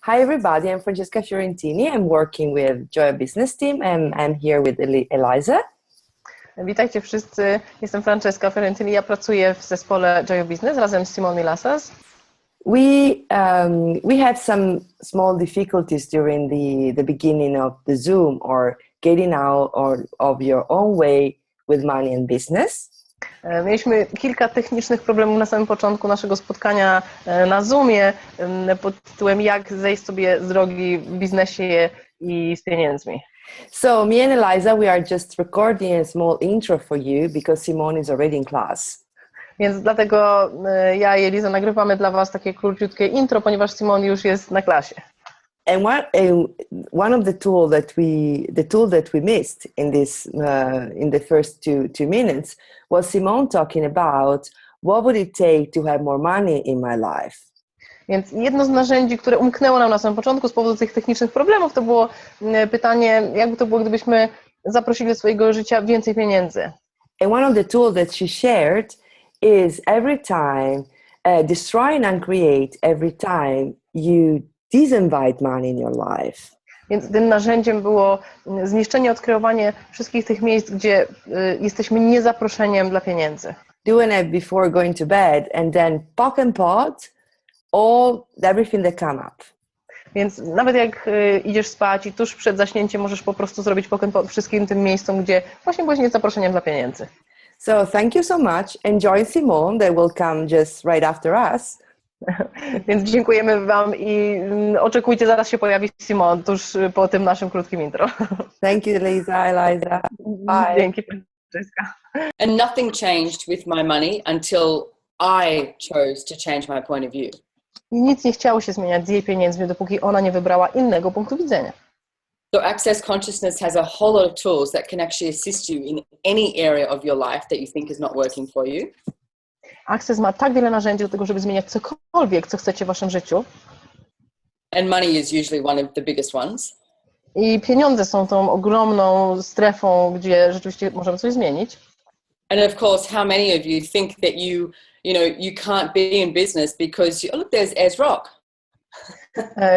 Hi everybody, I'm Francesca Fiorentini. I'm working with Joy Business Team and I'm here with Eliza. Witajcie wszyscy, jestem Francesca Fiorentini, ja pracuję w zespole Joy Business razem z Simone Milasas. We had some small difficulties during the beginning of the Zoom or getting out of your own way with money and business. Mieliśmy kilka technicznych problemów na samym początku naszego spotkania na Zoomie pod tytułem jak zejść sobie z drogi w biznesie i z pieniędzmi. So me and Eliza, we are just recording a small intro for you because Simone is already in class. Więc dlatego ja i Eliza nagrywamy dla Was takie króciutkie intro, ponieważ Simone już jest na klasie. And one of the tool that we missed in this in the first two minutes was Simone talking about what would it take to have more money in my life. Więc jedno z narzędzi, które umknęło nam na samym początku z powodu tych technicznych problemów, to było pytanie, jakby to było, gdybyśmy zaprosili do swojego życia więcej pieniędzy. And one of the tools that she shared is every time destroy and uncreate every time you disinvite money in your life. Więc tym narzędziem było zniszczenie, odkreowanie wszystkich tych miejsc, gdzie jesteśmy niezaproszeniem dla pieniędzy. Doing it before going to bed and then pock and pot everything that come up. Więc nawet jak idziesz spać i tuż przed zaśnięciem możesz po prostu zrobić pock and pot wszystkim tym miejscom, gdzie właśnie byłeś niezaproszeniem dla pieniędzy. So thank you so much. Enjoy Simone that will come just right after us. Więc dziękujemy Wam i oczekujcie, zaraz się pojawi Simone tuż po tym naszym krótkim intro. Thank you, Eliza. Bye. Dzięki, Francesca. And nothing changed with my money until I chose to change my point of view. I nic nie chciało się zmieniać z jej pieniędzmi, dopóki ona nie wybrała innego punktu widzenia. So Access Consciousness has a whole lot of tools that can actually assist you in any area of your life that you think is not working for you. Access ma tak wiele narzędzi do tego, żeby zmieniać cokolwiek, co chcecie w waszym życiu. And money is usually one of the biggest ones. I pieniądze są tą ogromną strefą, gdzie rzeczywiście możemy coś zmienić. And of course, how many of you think that you can't be in business because look, there's Ez Rock.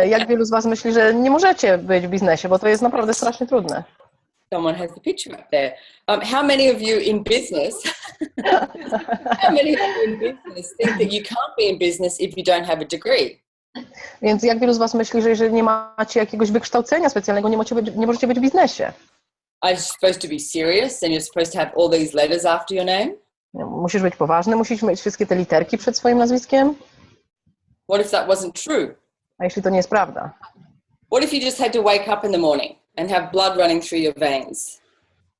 Jak wielu z was myśli, że nie możecie być w biznesie, bo to jest naprawdę strasznie trudne. Someone has the picture up there. How many of you in business? How many of you in business think that you can't be in business if you don't have a degree? Więc jak wielu z was myśli, że jeżeli nie macie jakiegoś wykształcenia specjalnego, nie możecie być w biznesie? Are you supposed to be serious and you're supposed to have all these letters after your name? Musisz być poważny, musisz mieć wszystkie te literki przed swoim nazwiskiem? What if that wasn't true? A jeśli to nie jest prawda? What if you just had to wake up in the morning and have blood running through your veins?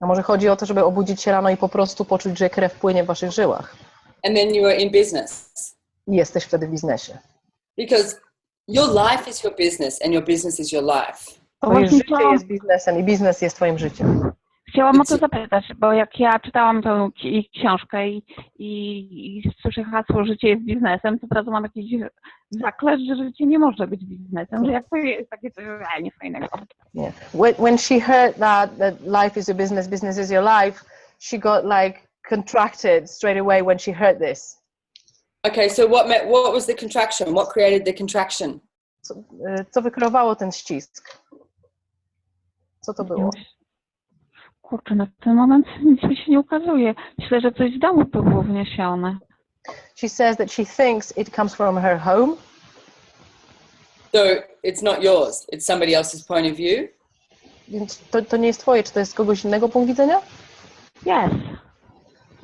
A może chodzi o to, żeby obudzić się rano i po prostu poczuć, że krew płynie w waszych żyłach? And then you are in business. I jesteś wtedy w biznesie. Because your life is your business and your business is your life. Twoje życie jest biznesem i biznes jest twoim życiem. Chciałam o to zapytać, bo jak ja czytałam tę ich książkę i słyszę hasło życie jest biznesem, to od razu mam jakiś zaklep, że życie nie może być biznesem, że jak to jest takie coś realnie fajnego. Yeah. When she heard that life is your business, business is your life, she got like contracted straight away when she heard this. Okay, so what was the contraction? What created the contraction? Co wykreowało ten ścisk? Co to było? Kurczę, na ten moment nic mi się nie ukazuje. Myślę, że coś z domu było wniesione. She says that she thinks it comes from her home. So it's not yours, it's somebody else's point of view? Więc to nie jest twoje, czy to jest kogoś innego punkt widzenia? Yes.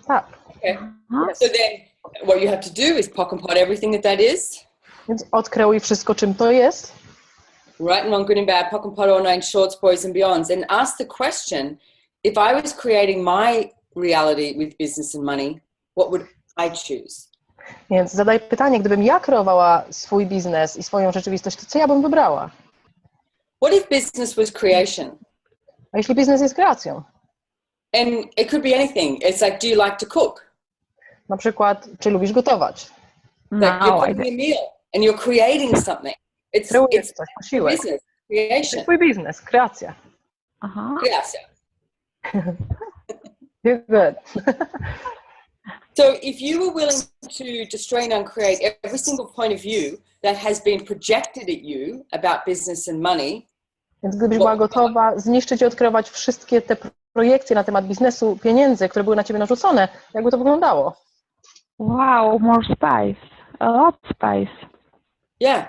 Tak. Okay. So then what you have to do is pock and pot everything that is. Więc odkreuj wszystko, czym to jest. Right and wrong, good and bad, pock and pot, all nine shorts, boys and beyonds. And ask the question, if I was creating my reality with business and money, what would I choose? Więc zadaj pytanie, gdybym ja kreowała swój biznes i swoją rzeczywistość, to co ja bym wybrała? What if business was creation? A jeśli biznes jest kreacją? And it could be anything. It's like, do you like to cook? Na przykład, czy lubisz gotować? Like you're cooking a meal and you're creating something. Kreujesz coś, posiłek. Business, creation. Twój biznes, kreacja. Aha. Creacja. You're good. So if you were willing to destroy and uncreate every single point of view that has been projected at you about business and money. Więc gdybyś była gotowa zniszczyć i odkrywać wszystkie te projekcje na temat biznesu, pieniędzy, które były na ciebie narzucone, jakby to wyglądało? Wow, more spice. A lot spice. Yeah.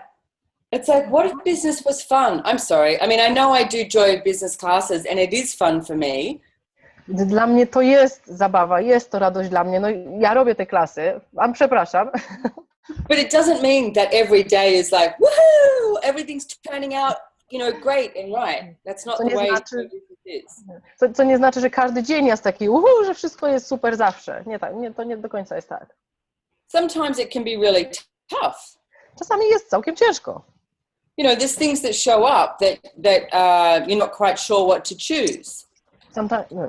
It's like, what if business was fun? I'm sorry. I mean, I know I do joy business classes and it is fun for me. Dla mnie to jest zabawa, jest to radość dla mnie. No ja robię te klasy, przepraszam. But it doesn't mean that every day is like, woohoo, everything's turning out, great and right. That's not the way it is. Co nie znaczy, że każdy dzień jest taki, że wszystko jest super zawsze. Nie tak, to nie do końca jest tak. Sometimes it can be really tough. Czasami jest całkiem ciężko. There's things that show up that you're not quite sure what to choose.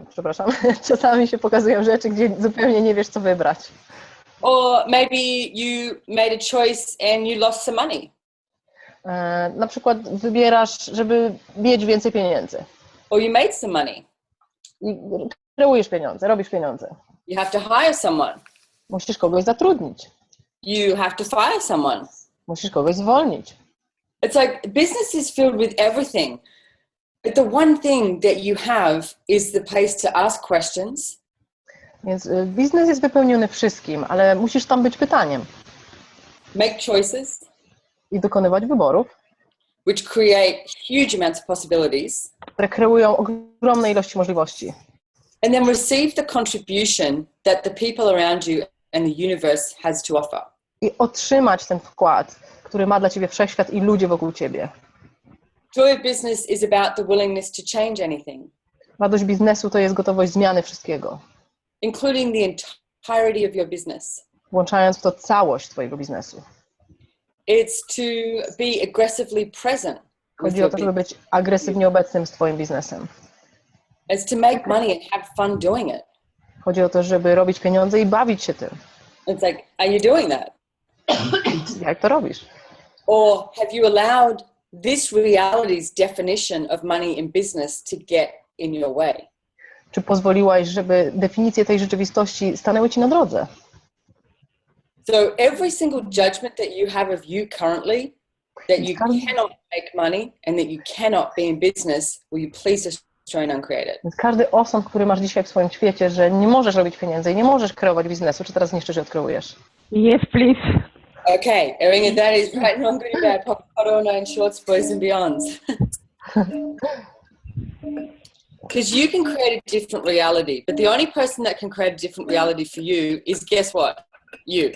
Przepraszam, czasami się pokazują rzeczy, gdzie zupełnie nie wiesz, co wybrać. Or maybe you made a choice and you lost some money. Na przykład wybierasz, żeby mieć więcej pieniędzy. Or you made some money. I kreujesz pieniądze, robisz pieniądze. You have to hire someone. Musisz kogoś zatrudnić. You have to fire someone. Musisz kogoś zwolnić. It's like business is filled with everything. But the one thing that you have is the place to ask questions. Więc biznes jest wypełniony wszystkim, ale musisz tam być pytaniem. Make choices. I dokonywać wyborów. Which create huge amounts of possibilities. Które kreują ogromne ilości możliwości. And then receive the contribution that the people around you and the universe has to offer. I otrzymać ten wkład, który ma dla ciebie wszechświat i ludzie wokół ciebie. Joy of business is about the willingness to change anything. Radość biznesu to jest gotowość zmiany wszystkiego. Including the entirety of your business. Włączając w to całość twojego biznesu. It's to be aggressively present. Chodzi o to, żeby być agresywnie obecnym z twoim biznesem. It's to make money and have fun doing it. Chodzi o to, żeby robić pieniądze i bawić się tym. It's like, are you doing that? Jak to robisz? Or have you allowed this reality's definition of money in business to get in your way? Czy pozwoliłaś, żeby definicje tej rzeczywistości stanęły ci na drodze? So every single judgment that you have of you currently, that you cannot make money and that you cannot be in business, will you please destroy and uncreate it? Więc każdy osąd, który masz dzisiaj w swoim świecie, że nie możesz robić pieniędzy i nie możesz kreować biznesu, czy teraz zniszczysz i odkreujesz? Yes, please. Okay, Erin, that is right, wrong, good and bad, corona and shorts, boys and beyonds. Because you can create a different reality, but the only person that can create a different reality for you is, guess what? You.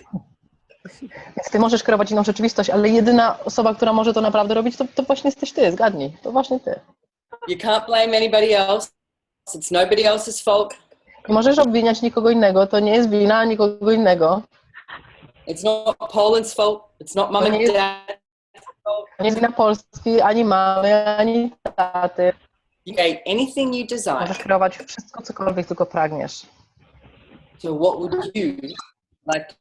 Więc ty możesz kreować inną rzeczywistość, ale jedyna osoba, która może to naprawdę robić, to właśnie jesteś ty, zgadnij, to właśnie ty. You can't blame anybody else. It's nobody else's fault. Nie możesz obwiniać nikogo innego, to nie jest wina nikogo innego. It's not Poland's fault. It's not mom and dad. To nie jest wina Polski, ani mamy, ani taty. You create anything you desire. Możesz kreować wszystko, cokolwiek tylko pragniesz. So what would you like?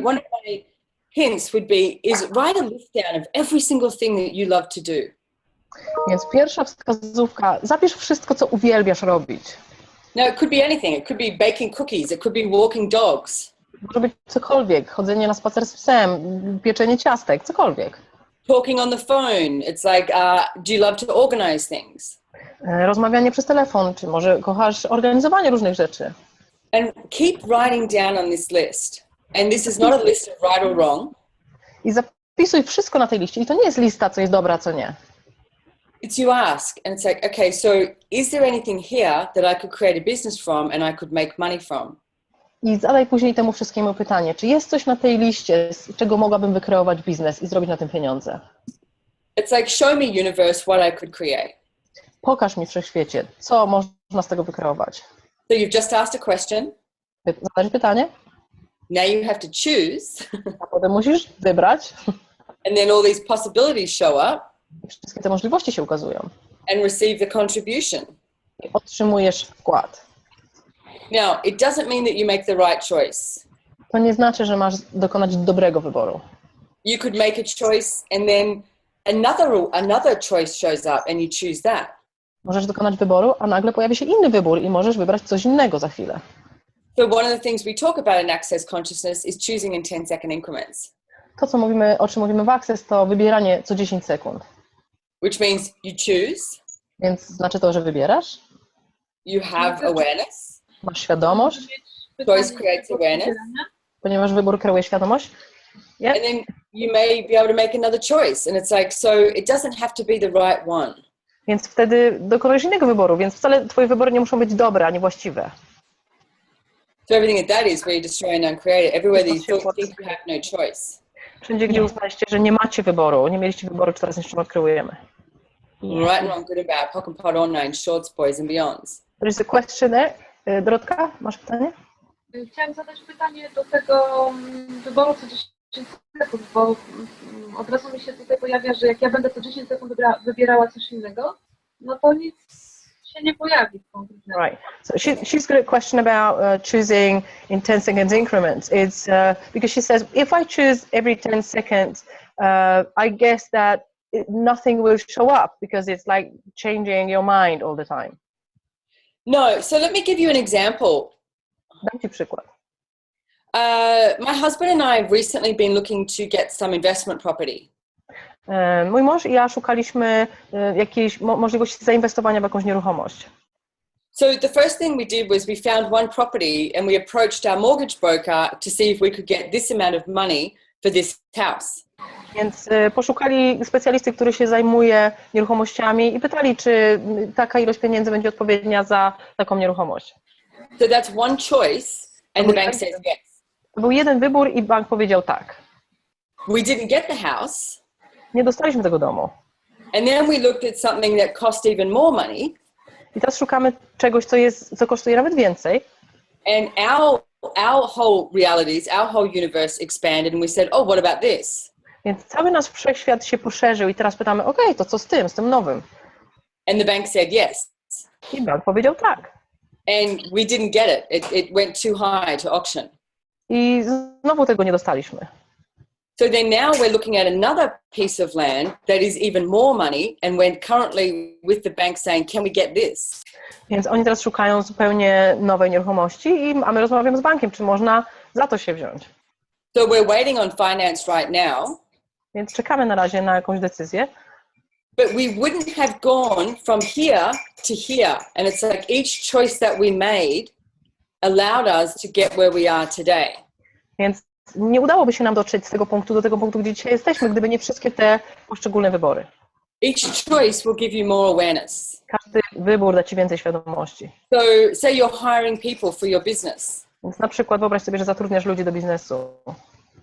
One of my hints would be is write a list down of every single thing that you love to do. Więc pierwsza wskazówka, zapisz wszystko, co uwielbiasz robić. No, it could be anything. It could be baking cookies. It could be walking dogs. Może być cokolwiek, chodzenie na spacer z psem, pieczenie ciastek, cokolwiek. Talking on the phone. It's like, do you love to organize things? Rozmawianie przez telefon, czy może kochasz organizowanie różnych rzeczy. And keep writing down on this list. And this is not a list of right or wrong. I zapisuj wszystko na tej liście. I to nie jest lista, co jest dobra, a co nie. It's you ask, and it's like, okay, so is there anything here that I could create a business from and I could make money from? I zadaj później temu wszystkiemu pytanie, czy jest coś na tej liście, z czego mogłabym wykreować biznes i zrobić na tym pieniądze? It's like, show me universe what I could create. Pokaż mi wszechświecie, co można z tego wykreować. So you've just asked a question. Zadać pytanie, Now you have to choose. a potem musisz wybrać. And then all these possibilities show up. I wszystkie te możliwości się ukazują. And receive the contribution. I otrzymujesz wkład. Now, it doesn't mean that you make the right choice. To nie znaczy, że masz dokonać dobrego wyboru. You could make a choice and then another choice shows up and you choose that. Możesz dokonać wyboru, a nagle pojawi się inny wybór i możesz wybrać coś innego za chwilę. So one of the things we talk about in Access Consciousness is choosing in 10-second increments. To, o czym mówimy w Access, to wybieranie co 10 sekund. Which means you choose. Więc znaczy to, że wybierasz. You have awareness. Masz świadomość. Choice creates awareness. Ponieważ wybór kreuje świadomość. Yeah. And then you may be able to make another choice. And it's like, so it doesn't have to be the right one. Więc wtedy dokonujesz innego wyboru, więc wcale twoje wybory nie muszą być dobre, ani właściwe. So everything that is where you destroy and uncreate it. Everywhere that you think you have no choice. Wszędzie, gdzie uznaliście, że nie macie wyboru, nie mieliście wyboru, czy teraz niczym odkryjemy. Right and wrong, good and bad, pock and pot online, shorts, boys and beyonds. There is a question there. Dorotka, masz pytanie? Chciałam zadać pytanie do tego wyboru co 10 sekund, bo od razu mi się tutaj pojawia, że jak ja będę co 10 sekund wybierała coś innego, no to nic się nie pojawi konkretnego. Right. So she's got a question about choosing in 10 seconds increments. It's because she says, if I choose every 10 seconds, I guess that nothing will show up because it's like changing your mind all the time. No, so let me give you an example. Dam ci przykład. My husband and I have recently been looking to get some investment property. Mój mąż i ja szukaliśmy jakiejś możliwości zainwestowania w jakąś nieruchomość. So the first thing we did was we found one property and we approached our mortgage broker to see if we could get this amount of money for this house. Więc poszukali specjalisty, który się zajmuje nieruchomościami i pytali, czy taka ilość pieniędzy będzie odpowiednia za taką nieruchomość. So that's one choice and the bank says yes. To był jeden wybór i bank powiedział tak. We didn't get the house. Nie dostaliśmy tego domu. And then we looked at something that cost even more money. I teraz szukamy czegoś, co kosztuje nawet więcej. And our whole realities, our whole universe expanded and we said, oh, what about this? Więc cały nasz wszechświat się poszerzył i teraz pytamy, okej, to co z tym nowym? And the bank said yes. I bank powiedział tak. And we didn't get it. It went too high to auction. I znowu tego nie dostaliśmy. So then now we're looking at another piece of land that is even more money and we're currently with the bank saying, can we get this? Więc oni teraz szukają zupełnie nowej nieruchomości, a my rozmawiamy z bankiem, czy można za to się wziąć. So we're waiting on finance right now. Więc czekamy na razie na jakąś decyzję. But we wouldn't have gone from here to here. And it's like each choice that we made allowed us to get where we are today. Więc nie udałoby się nam dotrzeć z tego punktu do tego punktu, gdzie dzisiaj jesteśmy, gdyby nie wszystkie te poszczególne wybory. Each choice will give you more awareness. Każdy wybór da ci więcej świadomości. So say you're hiring people for your business. Więc na przykład wyobraź sobie, że zatrudniasz ludzi do biznesu.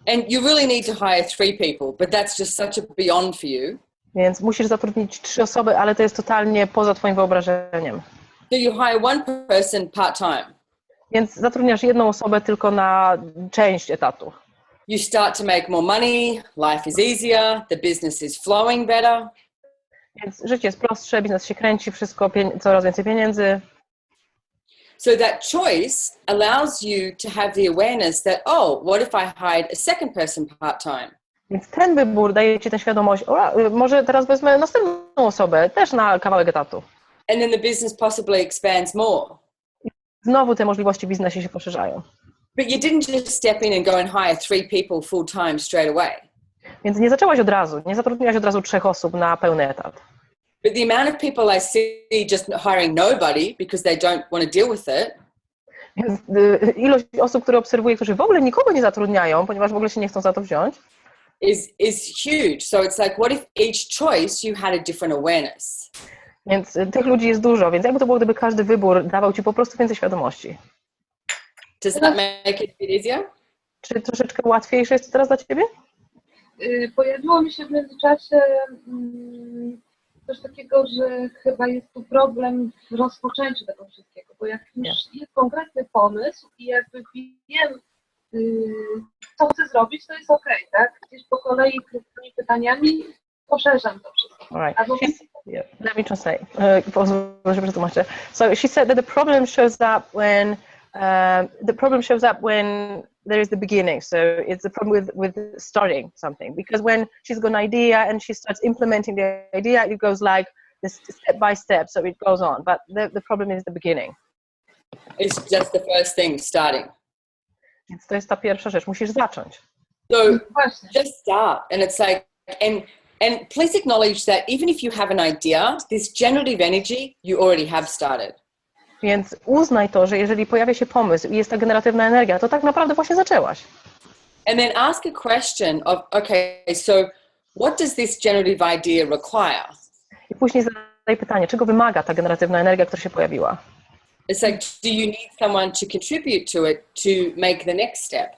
And you really need to hire 3 people, but that's just such a beyond for you. Więc musisz zatrudnić 3 osoby, ale to jest totalnie poza twoim wyobrażeniem. So you hire one person part-time. Więc zatrudniasz jedną osobę tylko na część etatu. You start to make more money, life is easier, the business is flowing better. Więc życie jest prostsze, biznes się kręci, wszystko, coraz więcej pieniędzy. So that choice allows you to have the awareness that, oh, what if I hired a second person part-time? Więc ten wybór daje ci tę świadomość, może teraz wezmę następną osobę, też na kawałek etatu. And then the business possibly expands more. Znowu te możliwości w biznesie się poszerzają. But you didn't just step in and go and hire 3 people full-time straight away. Więc nie zaczęłaś od razu, nie zatrudniłaś od razu 3 osób na pełny etat. But the amount of people I see just hiring nobody because they don't want to deal with it. Więc ilość osób, które obserwuję, którzy w ogóle nikogo nie zatrudniają, ponieważ w ogóle się nie chcą za to wziąć, is huge. So it's like, what if each choice you had a different awareness? Więc tych ludzi jest dużo, więc jakby to było, gdyby każdy wybór dawał ci po prostu więcej świadomości. Does that make it a bit easier? Czy troszeczkę łatwiejsze jest to teraz dla ciebie? Pojawiło mi się w międzyczasie coś takiego, że chyba jest tu problem w rozpoczęciu tego wszystkiego, bo jak już jest konkretny pomysł i jakby wiem, co chcę zrobić, to jest okej, tak? Gdzieś po kolei krótkimi pytaniami poszerzam to wszystko. Right. Let me translate. So she said that the problem shows up when there is the beginning. So it's the problem with starting something, because when she's got an idea and she starts implementing the idea, it goes like this step by step, so it goes on. But the problem is the beginning. It's just the first thing, starting. Więc to jest ta pierwsza rzecz. Musisz zacząć. So Właśnie. just start. And it's like, and please acknowledge that even if you have an idea, this generative energy, you already have started. Więc uznaj to, że jeżeli pojawia się pomysł i jest ta generatywna energia, to tak naprawdę właśnie zaczęłaś. And then ask a question of, okay, so what does this generative idea require? I później zadaj pytanie, czego wymaga ta generatywna energia, która się pojawiła? It's like, do you need someone to contribute to it to make the next step?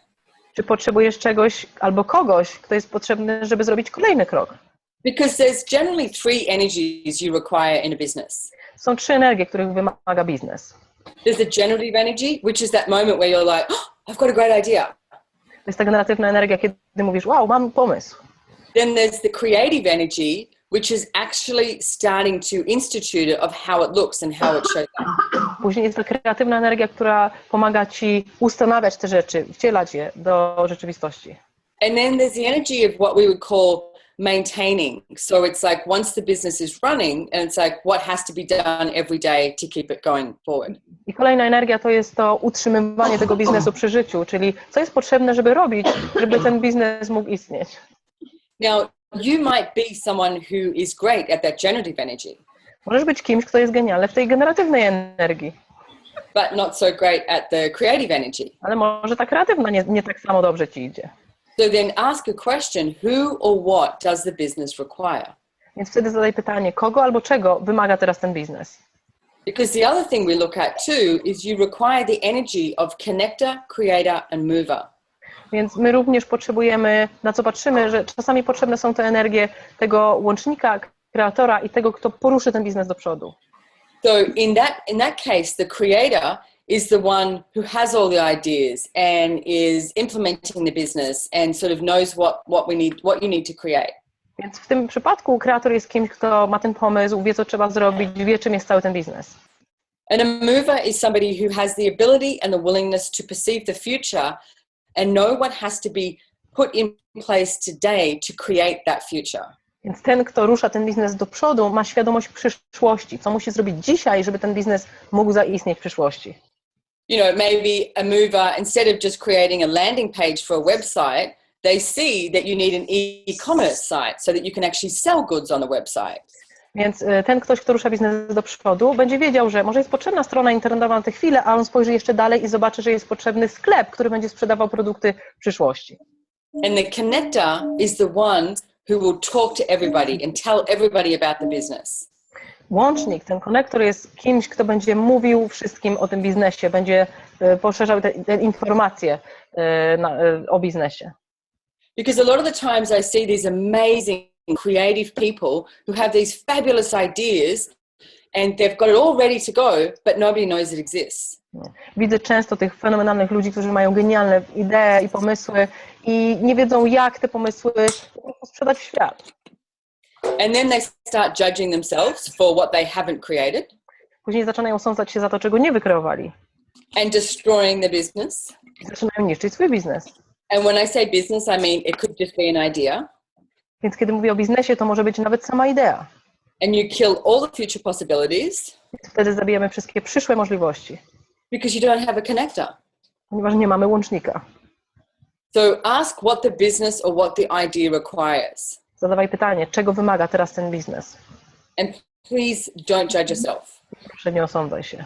Czy potrzebujesz czegoś albo kogoś, kto jest potrzebny, żeby zrobić kolejny krok? Because there's generally 3 energies you require in a business. Są 3 energie, których wymaga biznes. There's the generative energy, which is that moment where you're like, oh, I've got a great idea. To jest ta generatywna energia, kiedy mówisz, wow, mam pomysł. Then there's the creative energy, which is actually starting to institute it of how it looks and how it shows up. Później jest ta kreatywna energia, która pomaga ci ustanawiać te rzeczy, wcielać je do rzeczywistości. And then there's the energy of what we would call maintaining. So it's like once the business is running, and it's like what has to be done every day to keep it going forward. I kolejna energia to jest to utrzymywanie tego biznesu przy życiu, czyli co jest potrzebne, żeby robić, żeby ten biznes mógł istnieć. Now, you might be someone who is great at that generative energy, Możesz być kimś, kto jest genialny w tej generatywnej energii, but not so great at the creative energy. ale może ta kreatywna nie tak samo dobrze ci idzie. So then ask a question, who or what does the business require? Więc wtedy zadaj pytanie, kogo albo czego wymaga teraz ten biznes? Because the other thing we look at too is you require the energy of connector, creator and mover. Więc my również potrzebujemy, na co patrzymy, że czasami potrzebne są te energie tego łącznika, kreatora i tego, kto poruszy ten biznes do przodu. So in that case, the creator is the one who has all the ideas and is implementing the business and sort of knows what you need to create. Więc w tym przypadku kreator jest kimś, kto ma ten pomysł, wie, co trzeba zrobić, wie, czym jest cały ten biznes. And a mover is somebody who has the ability and the willingness to perceive the future and know what has to be put in place today to create that future. Więc ten, kto rusza ten biznes do przodu, ma świadomość przyszłości, co musi zrobić dzisiaj, żeby ten biznes mógł zaistnieć w przyszłości. You know, maybe a mover, instead of just creating a landing page for a website, they see that you need an e-commerce site so that you can actually sell goods on the website. Więc ten ktoś, kto rusza biznes do przodu, będzie wiedział, że może jest potrzebna strona internetowa na tę chwilę, a on spojrzy jeszcze dalej i zobaczy, że jest potrzebny sklep, który będzie sprzedawał produkty w przyszłości. And the connector is the one who will talk to everybody and tell everybody about the business. Łącznik, ten konektor jest kimś, kto będzie mówił wszystkim o tym biznesie, będzie poszerzał te informacje o biznesie. Because a lot of the times I see these amazing creative people who have these fabulous ideas and they've got it all ready to go, but nobody knows it exists. Widzę często tych fenomenalnych ludzi, którzy mają genialne idee i pomysły i nie wiedzą, jak te pomysły sprzedać w świat. And then they start judging themselves for what they haven't created. Później zaczynają sądzać się za to, czego nie wykreowali. And destroying the business. I zaczynają niszczyć swój biznes. And when I say business, I mean it could just be an idea. Więc kiedy mówię o biznesie, to może być nawet sama idea. And you kill all the future possibilities. Wtedy zabijamy wszystkie przyszłe możliwości. Because you don't have a connector. Ponieważ nie mamy łącznika. So ask what the business or what the idea requires. Zadawaj pytanie, czego wymaga teraz ten biznes. And please don't judge yourself. Proszę, nie osądzaj się.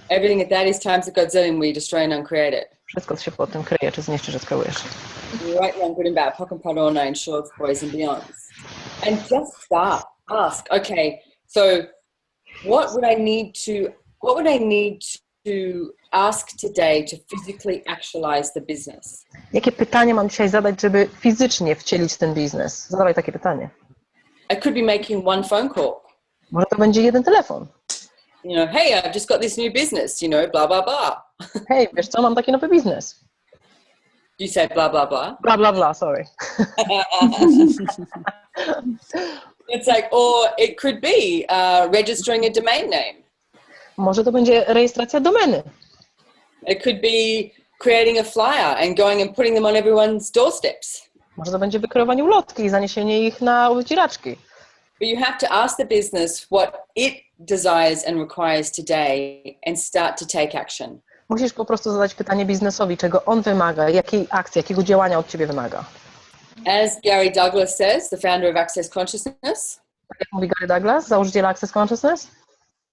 Everything at that is times a godzillion we destroy and uncreate it. Wszystko się po tym kryje, czy zniszczysz, czy skreujesz. Right, wrong, good and bad, pock and parona and shorts, boys and beyonds. And just start. Ask, okay, so what would I need to ask today to physically actualize the business? Jakie pytanie mam dzisiaj zadać, żeby fizycznie wcielić ten biznes? Zadawaj takie pytanie. I could be making one phone call. Może to będzie jeden telefon. You know, hey, I've just got this new business, you know, blah, blah, blah. Hej, wiesz co, mam taki nowy biznes. You say blah, blah, blah. Bla, bla, bla, sorry. It's like, or it could be registering a domain name. Może to będzie rejestracja domeny. It could be creating a flyer and going and putting them on everyone's doorsteps. Może to będzie wykreowanie ulotki i zaniesienie ich na wycieraczki. But you have to ask the business what it desires and requires today and start to take action. Musisz po prostu zadać pytanie biznesowi, czego on wymaga, jakiej akcji, jakiego działania od ciebie wymaga. As Gary Douglas says, the founder of Access Consciousness, Tak jak mówi Gary Douglas, założyciel Access Consciousness,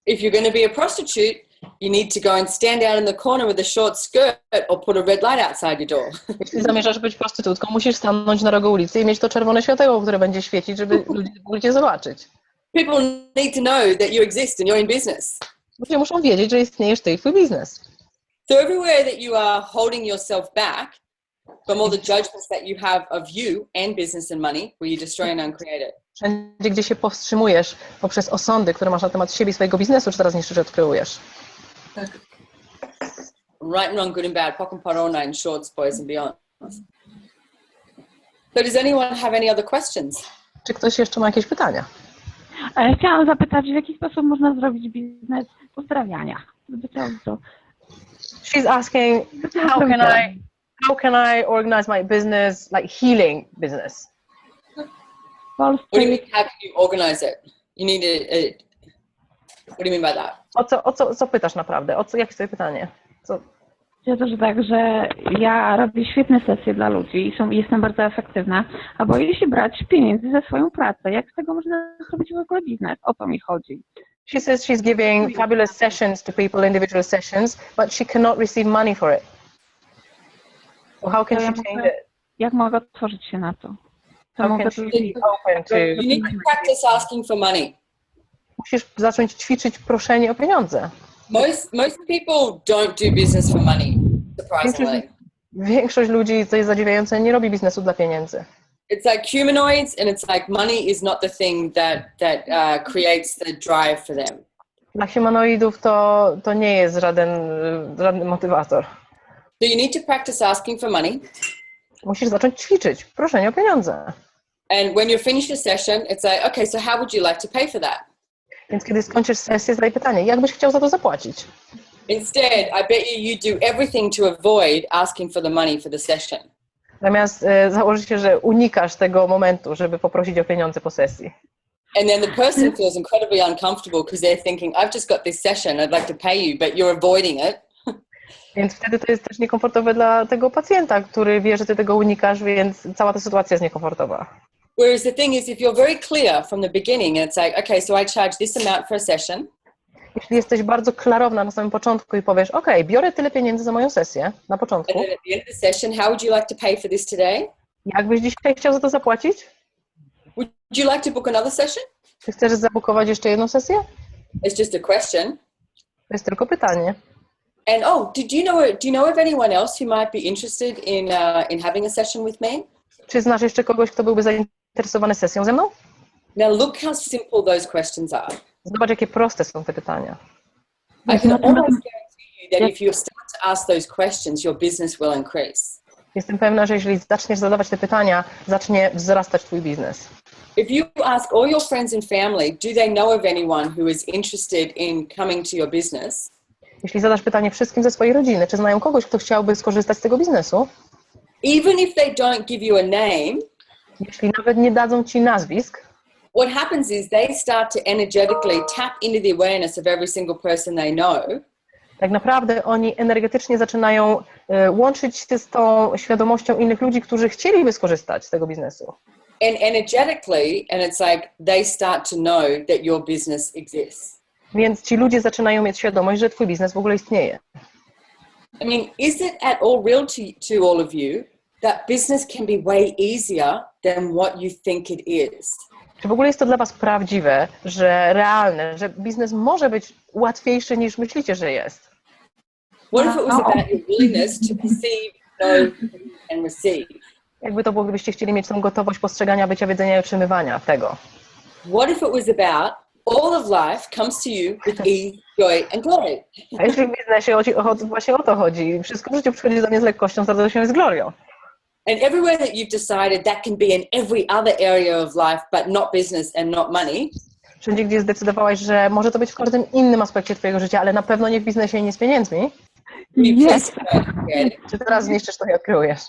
if you're going to be a prostitute, you need to go and stand out in the corner with a short skirt or put a red light outside your door. jeśli zamierzasz być prostytutką, musisz stanąć na rogu ulicy i mieć to czerwone światełko, które będzie świecić, żeby ludzie mogli cię zobaczyć. People need to know that you exist and you're in business. Ludzie muszą wiedzieć, że istniejesz ty i twój biznes. So everywhere that you are holding yourself back from all the judgments that you have of you and business and money, will you destroy and uncreate it? Wszędzie, gdzie się powstrzymujesz poprzez osądy, które masz na temat siebie i swojego biznesu, czy teraz niszczysz, odkryjesz. Tak. Right and wrong, good and bad, POC and POD, all nine shorts, boys and beyond. So does anyone have any other questions? Czy ktoś jeszcze ma jakieś pytania? Chciałam zapytać, w jaki sposób można zrobić biznes uzdrawiania? She's asking, how can I organize my business, like healing business? What do you mean, how can you organize it? You need what do you mean by that? Co pytasz naprawdę? Jakie jest twoje pytanie? Ja też tak, że ja robię świetne sesje dla ludzi i jestem bardzo efektywna, a boję się brać pieniędzy za swoją pracę. Jak z tego można zrobić w ogóle biznes? O to mi chodzi. She says she's giving fabulous sessions to people, individual sessions, but she cannot receive money for it. So how can she change it? Jak mogę otworzyć się na to? How can she be open to... You need to practice asking for money. Musisz zacząć ćwiczyć proszenie o pieniądze. Most people don't do business for money, surprisingly. Większość ludzi, co jest zadziwiające, nie robi biznesu dla pieniędzy. It's like humanoids, and it's like money is not the thing that creates the drive for them. Dla humanoidów to nie jest żaden motywator. So you need to practice asking for money. Musisz zacząć ćwiczyć proszenie o pieniądze. And when you're finished a session, it's like, okay, so how would you like to pay for that? Więc kiedy skończysz sesję, zadaj pytanie, jak byś chciał za to zapłacić? Instead, I bet you do everything to avoid asking for the money for the session. Zamiast założy się, że unikasz tego momentu, żeby poprosić o pieniądze po sesji. And then the person feels incredibly uncomfortable because they're thinking, I've just got this session, I'd like to pay you, but you're avoiding it. Więc wtedy to jest też niekomfortowe dla tego pacjenta, który wie, że ty tego unikasz, więc cała ta sytuacja jest niekomfortowa. Whereas the thing is, if you're very clear from the beginning, and it's like, okay, so I charge this amount for a session. Jeśli jesteś bardzo klarowna na samym początku i powiesz, okay, biorę tyle pieniędzy za moją sesję na początku. And then at the end of the session, how would you like to pay for this today? Jak byś dzisiaj chciał za to zapłacić? Would you like to book another session? Czy chcesz zabukować jeszcze jedną sesję? It's just a question. To jest tylko pytanie. And do you know of anyone else who might be interested in having a session with me? Czy znasz jeszcze kogoś, kto byłby zainteresowany sesją ze mną? Now look how simple those questions are. Zobacz, jakie proste są te pytania. I can almost guarantee you that if you start to ask those questions, your business will increase. Jestem pewna, że jeśli zaczniesz zadawać te pytania, zacznie wzrastać twój biznes. If you ask all your friends and family, do they know of anyone who is interested in coming to your business? Jeśli zadasz pytanie wszystkim ze swojej rodziny, czy znają kogoś, kto chciałby skorzystać z tego biznesu? Even if they don't give you a name, jeśli nawet nie dadzą ci nazwisk, what happens is they start to energetically tap into the awareness of every single person they know. Tak naprawdę oni energetycznie zaczynają łączyć się z tą świadomością innych ludzi, którzy chcieliby skorzystać z tego biznesu. And energetically, and it's like they start to know that your business exists. Więc ci ludzie zaczynają mieć świadomość, że twój biznes w ogóle istnieje. I mean, is it at all real to all of you that business can be way easier than what you think it is? Czy w ogóle jest to dla was prawdziwe, że realne, że biznes może być łatwiejszy niż myślicie, że jest? What if it was about your willingness to perceive, know, and receive? Jakby to było, gdybyście chcieli mieć tą gotowość postrzegania, bycia, wiedzenia i otrzymywania tego? What if it was about all of life comes to you with ease, joy and glory? A jeśli w biznesie właśnie o to chodzi, wszystko w życiu przychodzi do mnie z lekkością, z radością i z glorią. And everywhere that you've decided that can be in every other area of life, but not business and not money. Wszędzie, gdzie zdecydowałaś, że może to być w każdym innym aspekcie twojego życia, ale na pewno nie w biznesie i nie z pieniędzmi. Yes. Czy teraz zniszczysz to i odkryjesz?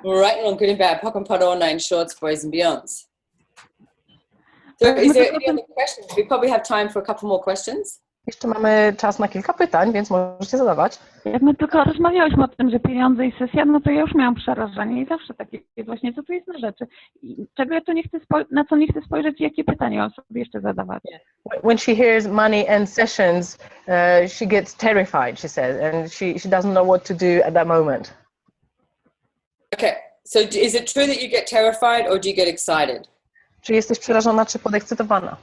Right on good and bad, POC and POD, all nine shorts, boys and beyonds. So is there any other questions? We probably have time for a couple more questions. Jeszcze mamy czas na kilka pytań, więc możecie zadawać. Jak my tylko rozmawiałyśmy o tym, że pieniądze i sesja, no to ja już miałam przerażenie i zawsze takie właśnie, co tu jest na rzeczy. I czego ja tu nie chcę na co nie chcę spojrzeć i jakie pytania mam sobie jeszcze zadawać. When she hears money and sessions, she gets terrified, she says, and she doesn't know what to do at that moment. Okay, so is it true that you get terrified or do you get excited? Czy jesteś przerażona, czy podekscytowana?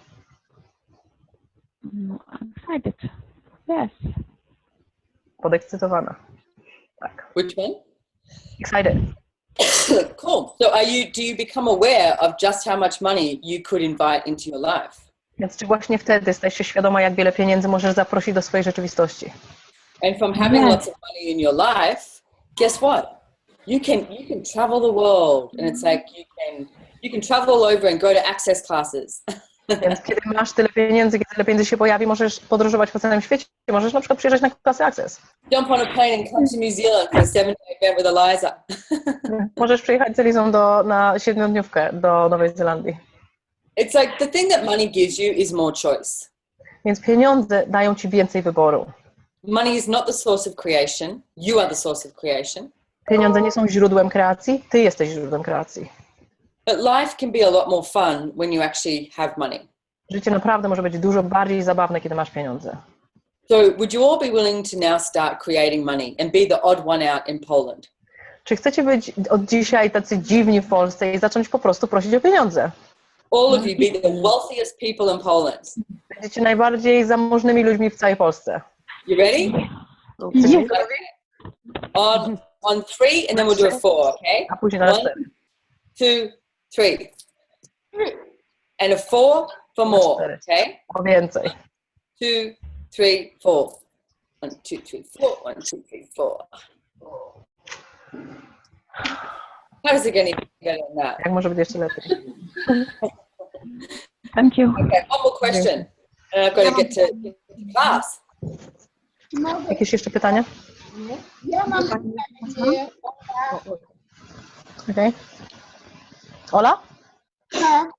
I'm excited. Yes. Podekscytowana. Tak. Which one? Excited. Cool. So do you become aware of just how much money you could invite into your life? Więc czy właśnie wtedy stajesz się świadoma, jak wiele pieniędzy możesz zaprosić do swojej rzeczywistości? And from having lots of money in your life, guess what? You can travel the world, and it's like you can travel all over and go to access classes. Więc kiedy masz tyle pieniędzy, kiedy tyle pieniędzy się pojawi, możesz podróżować po całym świecie. Możesz na przykład przyjeżdżać na klasę Access. Jump on a plane and come to New Zealand for a 7-day event with Eliza. Możesz przyjechać z Elizą na 7-dniówkę do Nowej Zelandii. It's like the thing that money gives you is more choice. Więc pieniądze dają ci więcej wyboru. Money is not the source of creation. You are the source of creation. Pieniądze nie są źródłem kreacji, ty jesteś źródłem kreacji. But life can be a lot more fun when you actually have money. Życie naprawdę może być dużo bardziej zabawne, kiedy masz pieniądze. So would you all be willing to now start creating money and be the odd one out in Poland? Czy chcecie być od dzisiaj tacy dziwni w Polsce i zacząć po prostu prosić o pieniądze? All of you be the wealthiest people in Poland. Będziecie najbardziej zamożnymi ludźmi w całej Polsce. You ready? Chcecie On three, and then we'll do a four, okay? A później na 4. 2, 3. And a four for more, okay? O więcej. 2, 3, 4. 1, 2, 3, 4. 1, 2, 3, 4. How's it going to get on that? Jak może być jeszcze lepiej? Thank you. Okay, one more question. And I've got to get to class. Jakieś jeszcze pytania? Ja mam pytanie. Okay. Ola? Tak.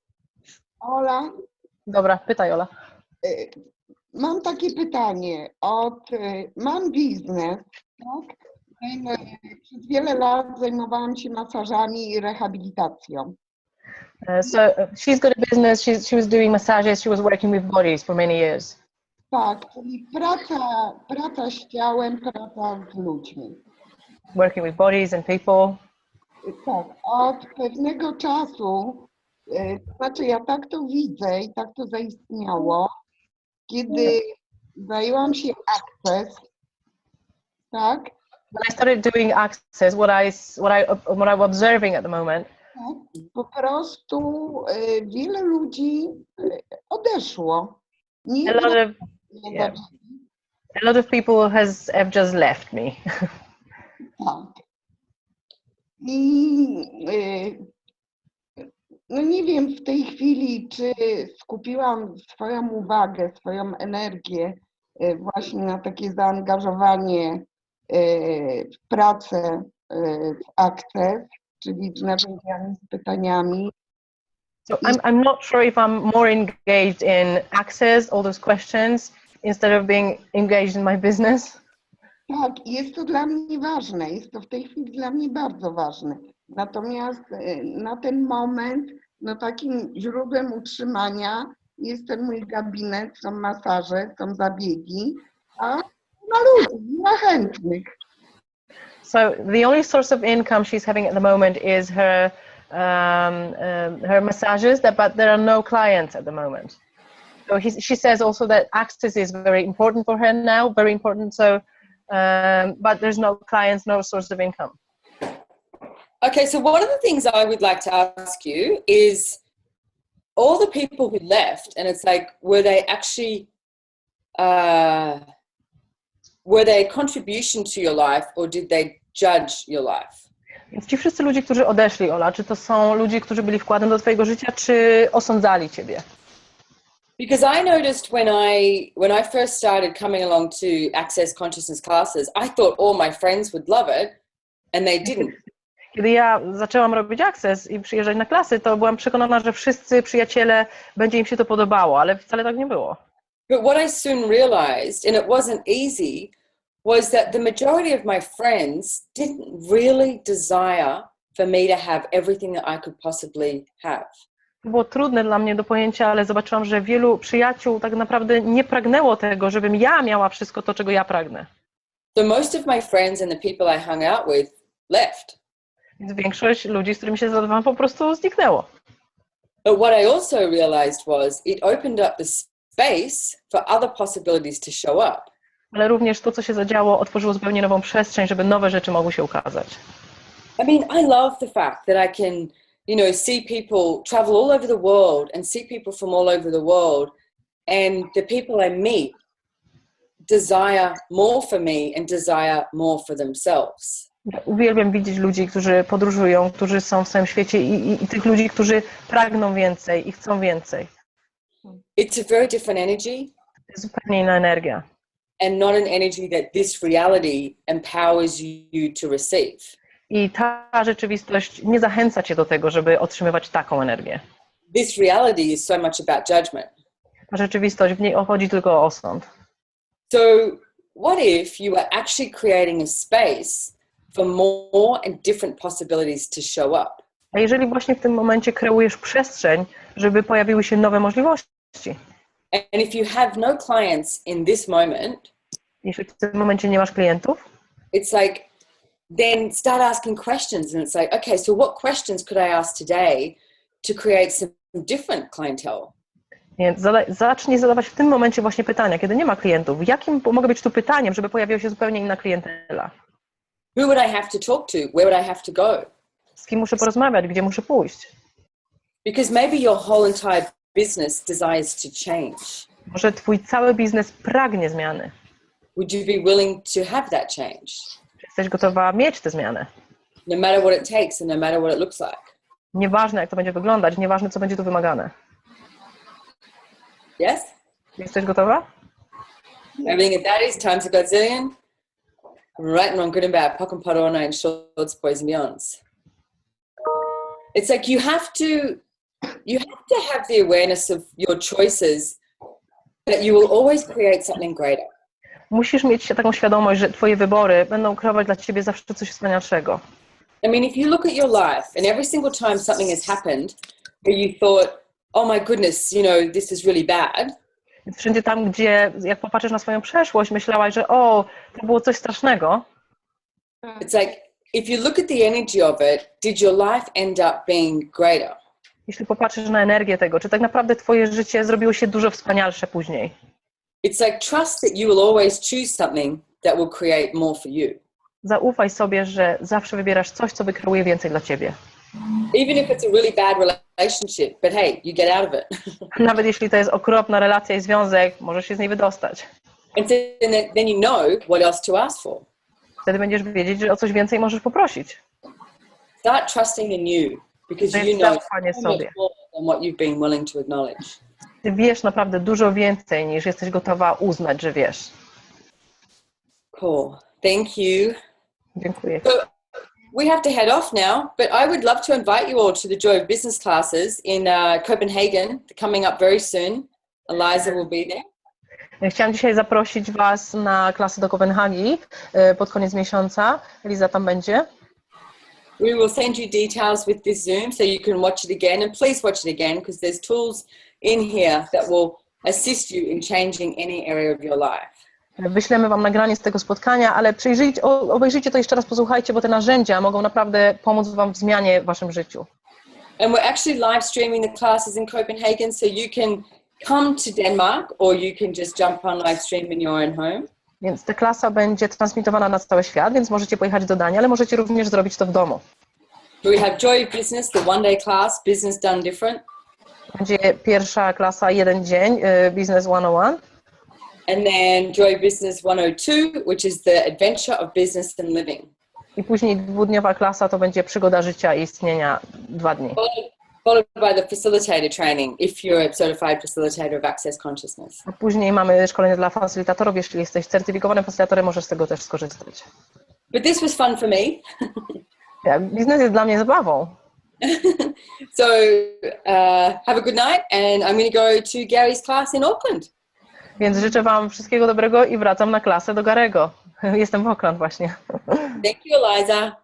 Ola, Dobra, pytaj Ola. mam takie pytanie. Mam biznes, tak? Przez wiele lat zajmowałam się masażami i rehabilitacją. So she's got a business, she was doing massages, she was working with bodies for many years. Tak, czyli praca z ciałem, praca z ludźmi. Working with bodies and people. Tak, od pewnego czasu, to znaczy ja tak to widzę i tak to zaistniało, kiedy zajęłam się Access, tak? When I started doing Access, what I'm observing at the moment, Tak, po prostu wiele ludzi odeszło. Nie a lot of people have just left me. Tak. I no nie wiem w tej chwili, czy skupiłam swoją uwagę, swoją energię właśnie na takie zaangażowanie w pracę w Access, czyli z narzędziami, z pytaniami. So I'm not sure if I'm more engaged in Access, all those questions, instead of being engaged in my business. Tak, jest to dla mnie ważne, jest to w tej chwili dla mnie bardzo ważne. Natomiast na ten moment, no takim źródłem utrzymania jest ten mój gabinet, są masaże, są zabiegi, a na ludzi, na chętnych. So the only source of income she's having at the moment is her massages, but there are no clients at the moment. So she says also that Access is very important for her now, very important. So, but there's no clients, no source of income. Okay, so one of the things I would like to ask you is all the people who left, and it's like, were they actually, were they a contribution to your life, or did they judge your life? Więc ci wszyscy ludzie, którzy odeszli, Ola, czy to są ludzie, którzy byli wkładem do twojego życia, czy osądzali ciebie? Because I noticed when I first started coming along to Access Consciousness classes, I thought all my friends would love it, and they didn't. Kiedy ja zaczęłam robić Access i przyjeżdżać na klasy, to byłam przekonana, że wszyscy przyjaciele, będzie im się to podobało, ale wcale tak nie było. But what I soon realized, and it wasn't easy, was that the majority of my friends didn't really desire for me to have everything that I could possibly have. To było trudne dla mnie do pojęcia, ale zobaczyłam, że wielu przyjaciół tak naprawdę nie pragnęło tego, żebym ja miała wszystko to, czego ja pragnę. So most of my friends and the people I hung out with left. Więc większość ludzi, z którymi się zadawałam, po prostu zniknęło. But what I also realized was it opened up the space for other possibilities to show up. Ale również to, co się zadziało, otworzyło zupełnie nową przestrzeń, żeby nowe rzeczy mogły się ukazać. I mean, I love the fact that I can, see people travel all over the world and see people from all over the world, and the people I meet desire more for me and desire more for themselves. Uwielbiam widzieć ludzi, którzy podróżują, którzy są w całym świecie i tych ludzi, którzy pragną więcej i chcą więcej. It's a very different energy. To jest zupełnie inna energia. And not an energy that this reality empowers you to receive. I ta rzeczywistość nie zachęca cię do tego, żeby otrzymywać taką energię. This reality is so much about judgment. Ta rzeczywistość, w niej chodzi tylko o osąd. So what if you are actually creating a space for more and different possibilities to show up? A jeżeli właśnie w tym momencie kreujesz przestrzeń, żeby pojawiły się nowe możliwości. And if you have no clients in this moment, jeśli w tym momencie nie masz klientów, it's like, then start asking questions, and it's like, okay, so what questions could I ask today to create some different clientele? więc zacznij zadawać w tym momencie właśnie pytania, kiedy nie ma klientów. Jakim mogę być tu pytaniem, żeby pojawiła się zupełnie inna klientela? Who would I have to talk to? Where would I have to go? Z kim muszę porozmawiać? Gdzie muszę pójść? Because maybe your whole entire business desires to change. Może twój cały biznes pragnie zmiany. Would you be willing to have that change? Czy jesteś gotowa mieć tę zmianę? No matter what it takes and no matter what it looks like. Nieważne, jak to będzie wyglądać, nieważne, co będzie tu wymagane. Yes? Jesteś gotowa? Everything that is times a gazillion. Right on good and bad, pock and parona and shorts, boys and beyonds. It's like you have to have the awareness of your choices that you will always create something greater. Musisz mieć taką świadomość, że twoje wybory będą kreować dla ciebie zawsze coś wspanialszego. I mean, if you look at your life and every single time something has happened where you thought, oh my goodness, this is really bad. Więc wszędzie tam, gdzie jak popatrzysz na swoją przeszłość, myślałaś, że to było coś strasznego. It's like, if you look at the energy of it, did your life end up being greater? Jeśli popatrzysz na energię tego, czy tak naprawdę twoje życie zrobiło się dużo wspanialsze później. It's like trust that you will always choose something that will create more for you. Zaufaj sobie, że zawsze wybierasz coś, co wykreuje więcej dla ciebie. Even if it's a really bad relationship, but hey, you get out of it. Nawet jeśli to jest okropna relacja i związek, możesz się z niej wydostać. And then you know what else to ask for. Wtedy będziesz wiedzieć, że o coś więcej możesz poprosić. Start trusting in you, because you know so much more than what you've been willing to acknowledge. Ty wiesz naprawdę dużo więcej, niż jesteś gotowa uznać, że wiesz. Cool. Thank you. Dziękuję. So we have to head off now, but I would love to invite you all to the Joy of Business classes in Copenhagen. They're coming up very soon. Eliza will be there. Chciałam dzisiaj zaprosić was na klasy do Kopenhagi pod koniec miesiąca. Eliza tam będzie. We will send you details with this Zoom so you can watch it again, and please watch it again because there's tools in here that will assist you in changing any area of your life. Wyślemy wam nagranie z tego spotkania, ale obejrzyjcie to jeszcze raz, posłuchajcie, bo te narzędzia mogą naprawdę pomóc wam w zmianie w waszym życiu. And we're actually live streaming the classes in Copenhagen, so you can come to Denmark or you can just jump on live stream in your own home. Więc ta klasa będzie transmitowana na cały świat, więc możecie pojechać do Danii, ale możecie również zrobić to w domu. We have Joy of Business, the one-day class, Business Done Different. Będzie pierwsza klasa, jeden dzień, Business 101. And then Joy Business 102, which is the adventure of business and living. I później dwudniowa klasa to będzie przygoda życia i istnienia 2 dni. Followed by the facilitator training, if you're a certified facilitator of Access Consciousness. A później mamy szkolenie dla facylitatorów. Jeśli jesteś certyfikowanym facylitatorem, możesz z tego też skorzystać. But this was fun for me. Biznes jest dla mnie zabawą. So have a good night, and I'm going to go to Gary's class in Auckland. Więc życzę wam wszystkiego dobrego i wracam na klasę do Garego. Jestem w Auckland właśnie. Thank you, Eliza.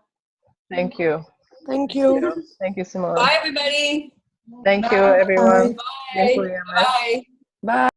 Thank you. Thank you. Thank you, Simone. Bye, everybody. Thank you, everyone. Bye. Dziękujemy. Bye. Bye.